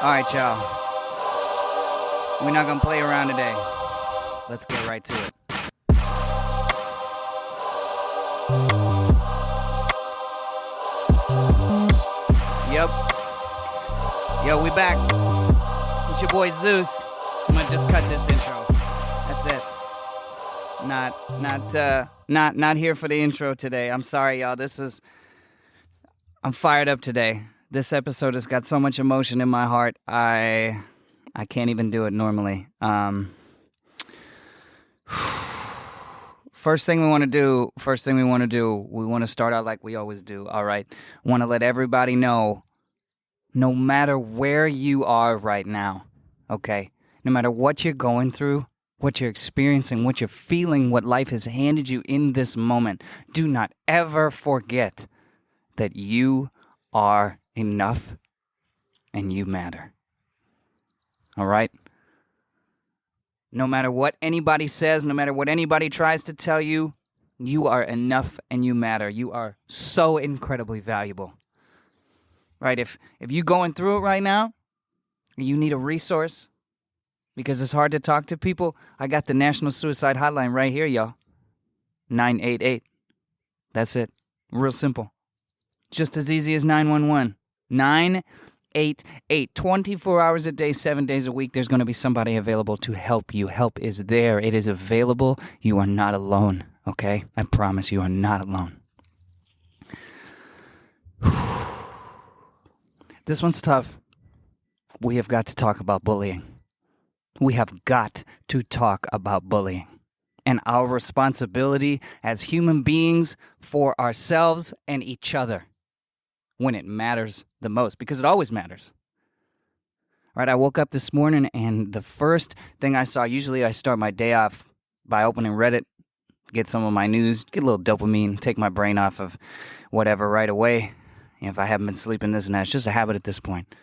All right, y'all. We're not going to play around today. Let's get right to it. Yep. Yo, we back. It's your boy Zeus. I'm going to just cut this intro. That's it. Not here for the intro today. I'm sorry, y'all. I'm fired up today. This episode has got so much emotion in my heart. I can't even do it normally. First thing we want to do, we want to start out like we always do. All right. Want to let everybody know, no matter where you are right now, okay? No matter what you're going through, what you're experiencing, what you're feeling, what life has handed you in this moment, do not ever forget that you are enough and you matter. All right? No matter what anybody says, no matter what anybody tries to tell you, you are enough and you matter. You are so incredibly valuable. Right? If you're going through it right now, you need a resource because it's hard to talk to people, I got the National Suicide Hotline right here, y'all. 988. That's it. Real simple. Just as easy as 911. 988. 24 hours a day, 7 days a week, there's going to be somebody available to help you. Help is there. It is available. You are not alone, okay? I promise you are not alone. This one's tough. We have got to talk about bullying. We have got to talk about bullying and our responsibility as human beings for ourselves and each other when it matters the most, because it always matters. All right, I woke up this morning and the first thing I saw, usually I start my day off by opening Reddit, get some of my news, get a little dopamine, take my brain off of whatever right away. If I haven't been sleeping, this and that, it's just a habit at this point.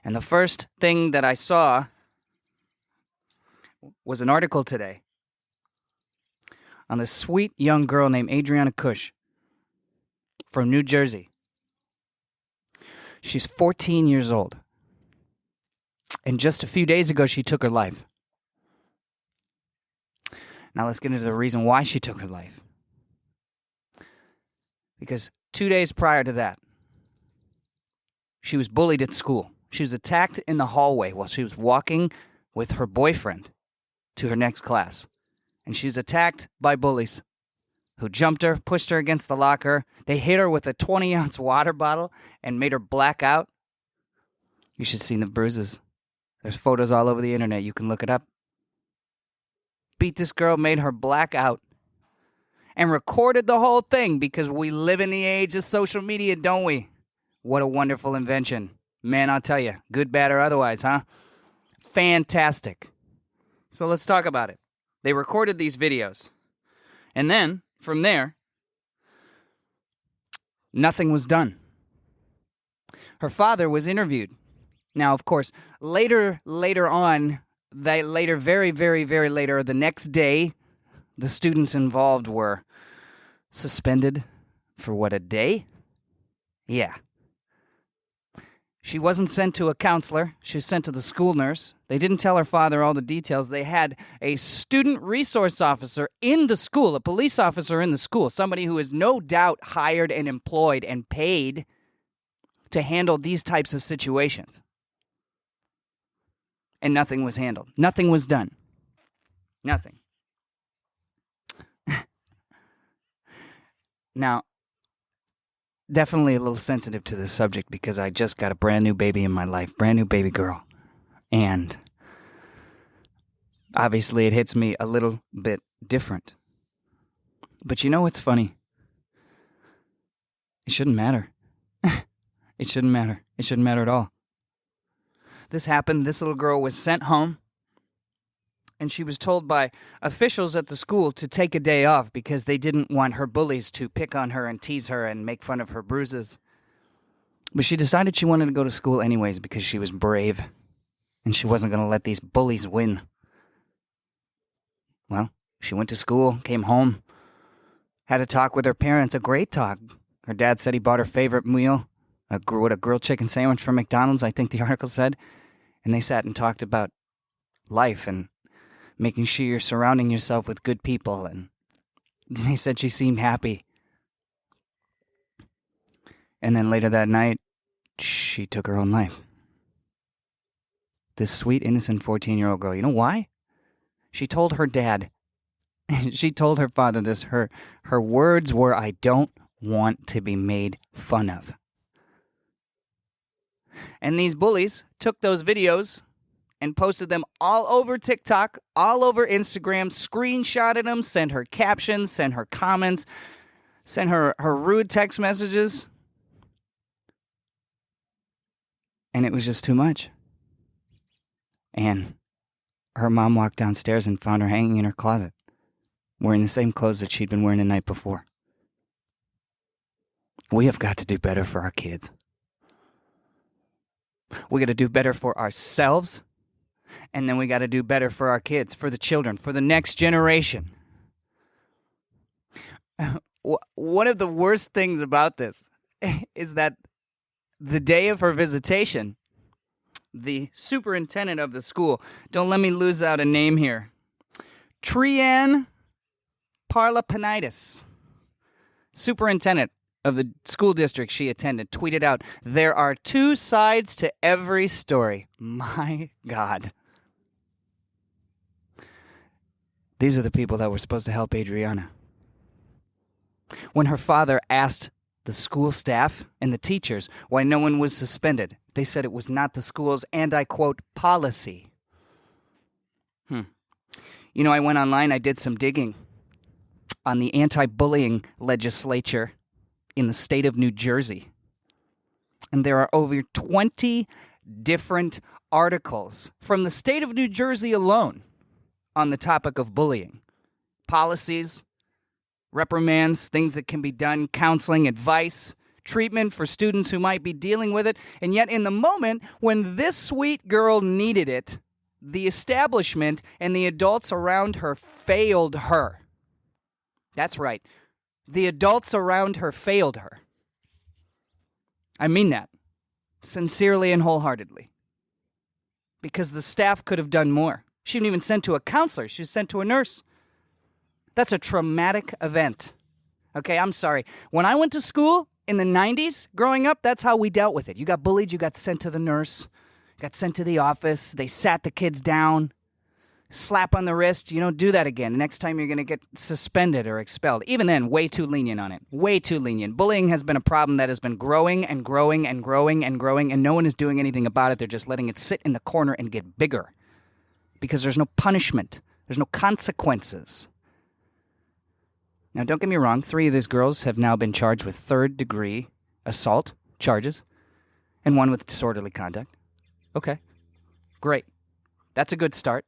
And the first thing that I saw was an article today on this sweet young girl named Adriana Kuch from New Jersey. She's 14 years old. And just a few days ago, she took her life. Now let's get into the reason why she took her life. Because 2 days prior to that, she was bullied at school. She was attacked in the hallway while she was walking with her boyfriend to her next class. And she was attacked by bullies who jumped her, pushed her against the locker. They hit her with a 20-ounce water bottle and made her black out. You should see the bruises. There's photos all over the internet. You can look it up. Beat this girl, made her black out, and recorded the whole thing because we live in the age of social media, don't we? What a wonderful invention. Man, I'll tell you, good, bad, or otherwise, huh? Fantastic. So let's talk about it. They recorded these videos. And then, from there, nothing was done. Her father was interviewed. Now, of course, later on, very, very, very later, the next day, the students involved were suspended for what, a day? Yeah. She wasn't sent to a counselor. She was sent to the school nurse. They didn't tell her father all the details. They had a student resource officer in the school, a police officer in the school, somebody who is no doubt hired and employed and paid to handle these types of situations. And nothing was handled. Nothing was done. Nothing. Now, definitely a little sensitive to this subject because I just got a brand new baby in my life, brand new baby girl. And obviously it hits me a little bit different. But you know what's funny? It shouldn't matter. It shouldn't matter. It shouldn't matter at all. This happened. This little girl was sent home. And she was told by officials at the school to take a day off because they didn't want her bullies to pick on her and tease her and make fun of her bruises. But she decided she wanted to go to school anyways because she was brave. And she wasn't going to let these bullies win. Well, she went to school, came home, had a talk with her parents, a great talk. Her dad said he bought her favorite meal, a grilled chicken sandwich from McDonald's, I think the article said. And they sat and talked about life and making sure you're surrounding yourself with good people. And they said she seemed happy. And then later that night, she took her own life. This sweet, innocent 14-year-old girl. You know why? She told her dad, she told her father this. Her words were, "I don't want to be made fun of." And these bullies took those videos and posted them all over TikTok, all over Instagram, screenshotted them, sent her captions, sent her comments, sent her rude text messages. And it was just too much. And her mom walked downstairs and found her hanging in her closet, wearing the same clothes that she'd been wearing the night before. We have got to do better for our kids. We got to do better for ourselves, and then we got to do better for our kids, for the children, for the next generation. One of the worst things about this is that the day of her visitation, the superintendent of the school, don't let me lose out a name here, Trian Parlapanitis, superintendent of the school district she attended, tweeted out, "There are two sides to every story." My God. These are the people that were supposed to help Adriana. When her father asked the school staff and the teachers why no one was suspended, they said it was not the school's, and I quote, policy. You know, I went online, I did some digging on the anti-bullying legislature in the state of New Jersey. And there are over 20 different articles from the state of New Jersey alone on the topic of bullying. Policies, reprimands, things that can be done, counseling, advice, treatment for students who might be dealing with it. And yet in the moment when this sweet girl needed it, the establishment and the adults around her failed her. That's right. The adults around her failed her. I mean that sincerely and wholeheartedly. Because the staff could have done more. She wasn't even sent to a counselor. She was sent to a nurse. That's a traumatic event. Okay, I'm sorry. When I went to school in the 90s, growing up, that's how we dealt with it. You got bullied, you got sent to the nurse, got sent to the office, they sat the kids down, slap on the wrist, you don't do that again. Next time you're going to get suspended or expelled. Even then, way too lenient on it. Way too lenient. Bullying has been a problem that has been growing and growing and growing and growing, and no one is doing anything about it. They're just letting it sit in the corner and get bigger. Because there's no punishment. There's no consequences. Now, don't get me wrong. 3 of these girls have now been charged with third-degree assault charges and 1 with disorderly conduct. Okay, great. That's a good start.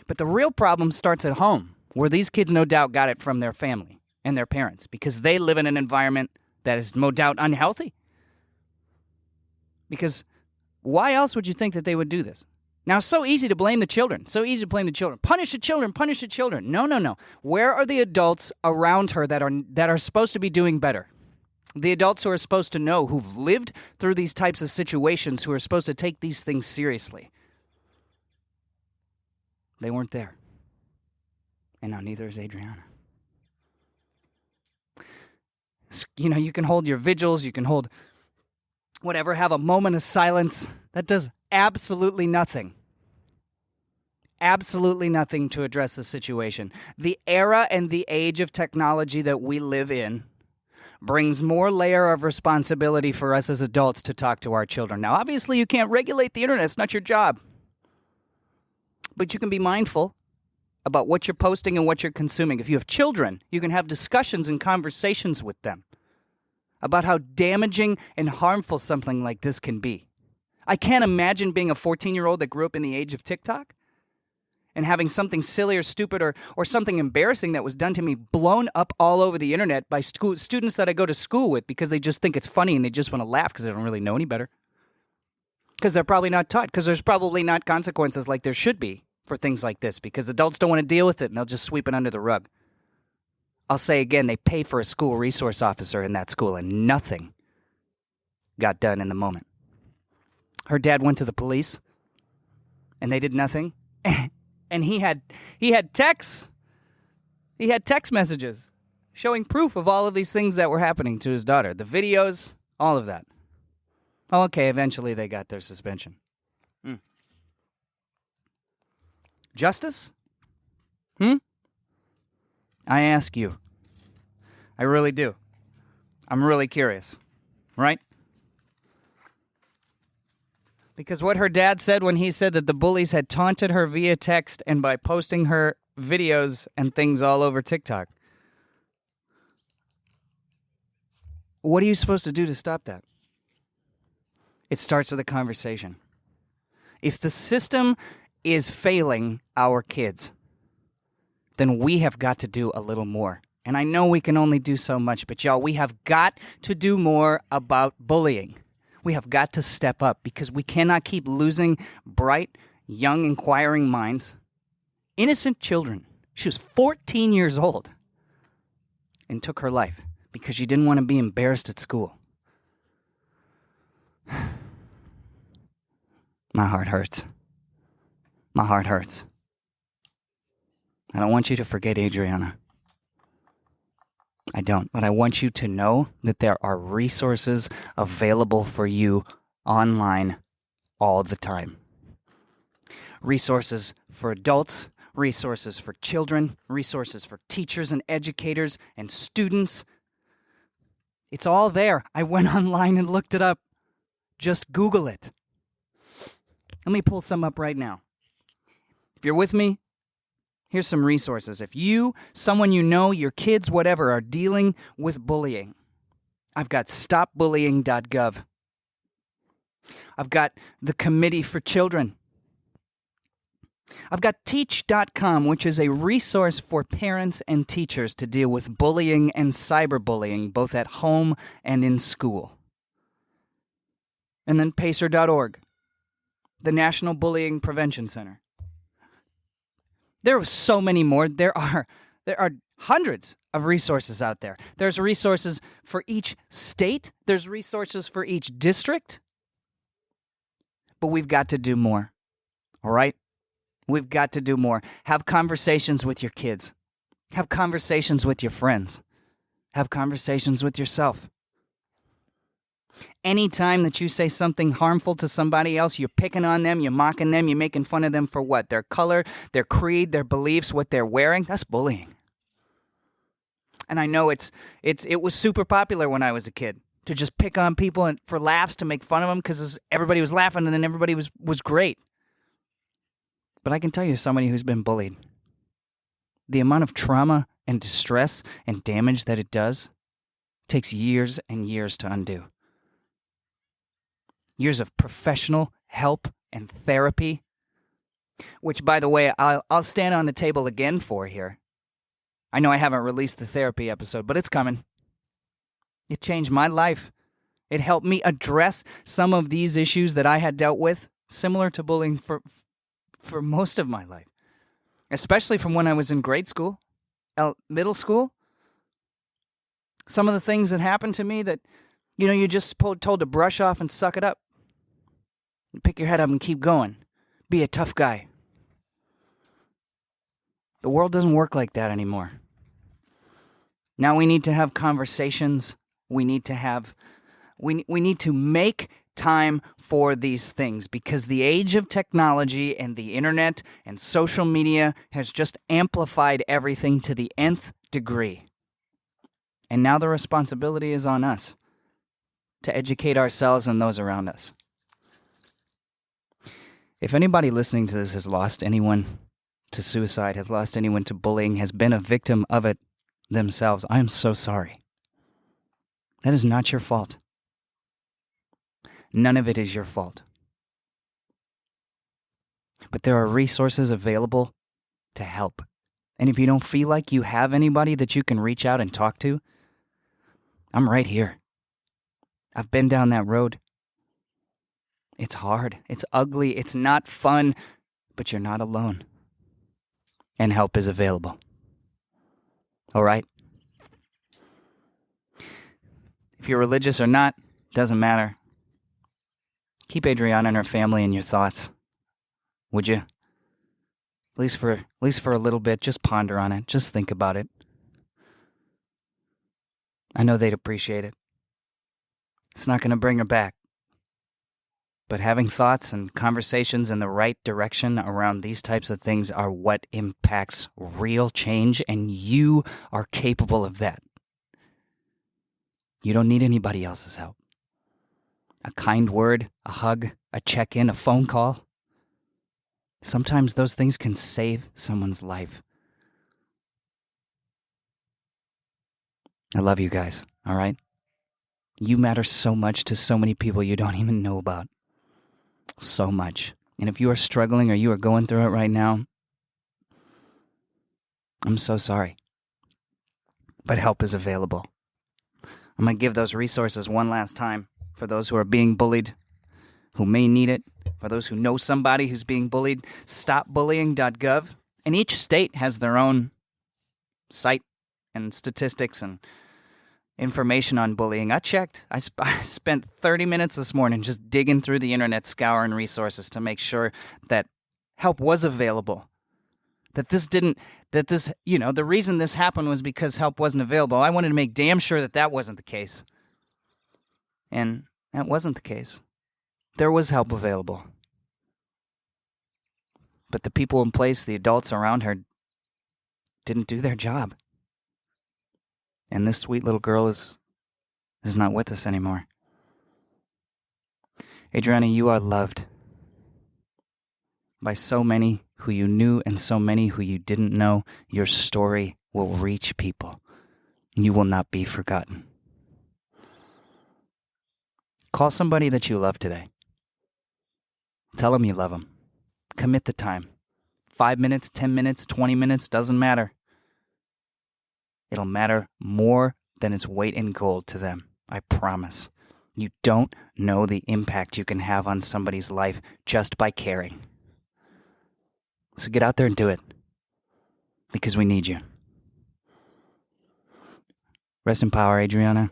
But the real problem starts at home, where these kids no doubt got it from their family and their parents because they live in an environment that is no doubt unhealthy. Because why else would you think that they would do this? Now, it's so easy to blame the children. So easy to blame the children. Punish the children. Punish the children. No. Where are the adults around her that are supposed to be doing better? The adults who are supposed to know, who've lived through these types of situations, who are supposed to take these things seriously. They weren't there. And now neither is Adriana. You know, you can hold your vigils, you can hold whatever, have a moment of silence. That does absolutely nothing. Absolutely nothing to address the situation. The era and the age of technology that we live in brings more layer of responsibility for us as adults to talk to our children. Now, obviously, you can't regulate the internet. It's not your job. But you can be mindful about what you're posting and what you're consuming. If you have children, you can have discussions and conversations with them about how damaging and harmful something like this can be. I can't imagine being a 14-year-old that grew up in the age of TikTok and having something silly or stupid or something embarrassing that was done to me blown up all over the internet by students that I go to school with because they just think it's funny and they just want to laugh because they don't really know any better. Because they're probably not taught. Because there's probably not consequences like there should be for things like this. Because adults don't want to deal with it and they'll just sweep it under the rug. I'll say again, they pay for a school resource officer in that school and nothing got done in the moment. Her dad went to the police, and they did nothing. And he had texts. He had text messages showing proof of all of these things that were happening to his daughter. The videos, all of that. Oh, okay, eventually they got their suspension. Justice? I ask you. I really do. I'm really curious. Right? Because what her dad said when he said that the bullies had taunted her via text and by posting her videos and things all over TikTok. What are you supposed to do to stop that? It starts with a conversation. If the system is failing our kids, then we have got to do a little more. And I know we can only do so much, but y'all, we have got to do more about bullying. We have got to step up because we cannot keep losing bright, young, inquiring minds. Innocent children. She was 14 years old and took her life because she didn't want to be embarrassed at school. My heart hurts. My heart hurts. I don't want you to forget Adriana. I don't, but I want you to know that there are resources available for you online all the time. Resources for adults, resources for children, resources for teachers and educators and students. It's all there. I went online and looked it up. Just Google it. Let me pull some up right now. If you're with me, here's some resources. If you, someone you know, your kids, whatever, are dealing with bullying, I've got stopbullying.gov. I've got the Committee for Children. I've got teach.com, which is a resource for parents and teachers to deal with bullying and cyberbullying, both at home and in school. And then pacer.org, the National Bullying Prevention Center. There are so many more. There are hundreds of resources out there. There's resources for each state. There's resources for each district. But we've got to do more. All right? We've got to do more. Have conversations with your kids. Have conversations with your friends. Have conversations with yourself. Anytime that you say something harmful to somebody else, you're picking on them, you're mocking them, you're making fun of them for what? Their color, their creed, their beliefs, what they're wearing. That's bullying. And I know it was super popular when I was a kid to just pick on people and for laughs, to make fun of them because everybody was laughing and then everybody was great. But I can tell you, as somebody who's been bullied, the amount of trauma and distress and damage that it does takes years and years to undo. Years of professional help and therapy, which, by the way, I'll stand on the table again for here. I know I haven't released the therapy episode, but it's coming. It changed my life. It helped me address some of these issues that I had dealt with, similar to bullying for most of my life, especially from when I was in grade school, middle school. Some of the things that happened to me that, you're just told to brush off and suck it up. Pick your head up and keep going. Be a tough guy. The world doesn't work like that anymore. Now we need to have conversations. We need to make time for these things because the age of technology and the internet and social media has just amplified everything to the nth degree. And now the responsibility is on us to educate ourselves and those around us. If anybody listening to this has lost anyone to suicide, has lost anyone to bullying, has been a victim of it themselves, I am so sorry. That is not your fault. None of it is your fault. But there are resources available to help. And if you don't feel like you have anybody that you can reach out and talk to, I'm right here. I've been down that road. It's hard. It's ugly. It's not fun. But you're not alone. And help is available. All right? If you're religious or not, doesn't matter. keep Adriana and her family in your thoughts. Would you? At least for a little bit, just ponder on it. Just think about it. I know they'd appreciate it. It's not going to bring her back. But having thoughts and conversations in the right direction around these types of things are what impacts real change, and you are capable of that. You don't need anybody else's help. A kind word, a hug, a check-in, a phone call. Sometimes those things can save someone's life. I love you guys, all right? You matter so much to so many people you don't even know about. So much. And if you are struggling or you are going through it right now, I'm so sorry. But help is available. I'm going to give those resources one last time for those who are being bullied, who may need it, for those who know somebody who's being bullied. Stopbullying.gov. And each state has their own site and statistics and information on bullying. I checked. I spent 30 minutes this morning just digging through the internet, scouring resources to make sure that help was available. The reason this happened was because help wasn't available. I wanted to make damn sure that wasn't the case. And that wasn't the case. There was help available. But the people in place, the adults around her, didn't do their job. And this sweet little girl is not with us anymore. Adriana, you are loved by so many who you knew and so many who you didn't know. Your story will reach people. You will not be forgotten. Call somebody that you love today. Tell them you love them. Commit the time. 5 minutes, 10 minutes, 20 minutes, doesn't matter. It'll matter more than its weight in gold to them. I promise. You don't know the impact you can have on somebody's life just by caring. So get out there and do it. Because we need you. Rest in power, Adriana.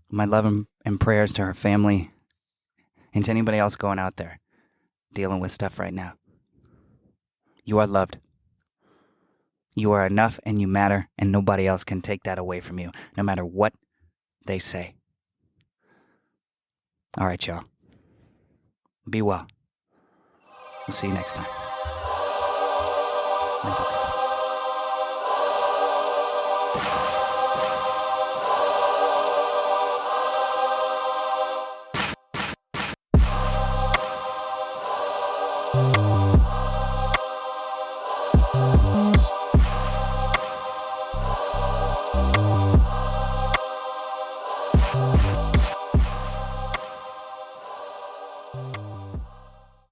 My love and prayers to her family and to anybody else going out there dealing with stuff right now. You are loved. You are enough and you matter, and nobody else can take that away from you, no matter what they say. All right, y'all. Be well. We'll see you next time.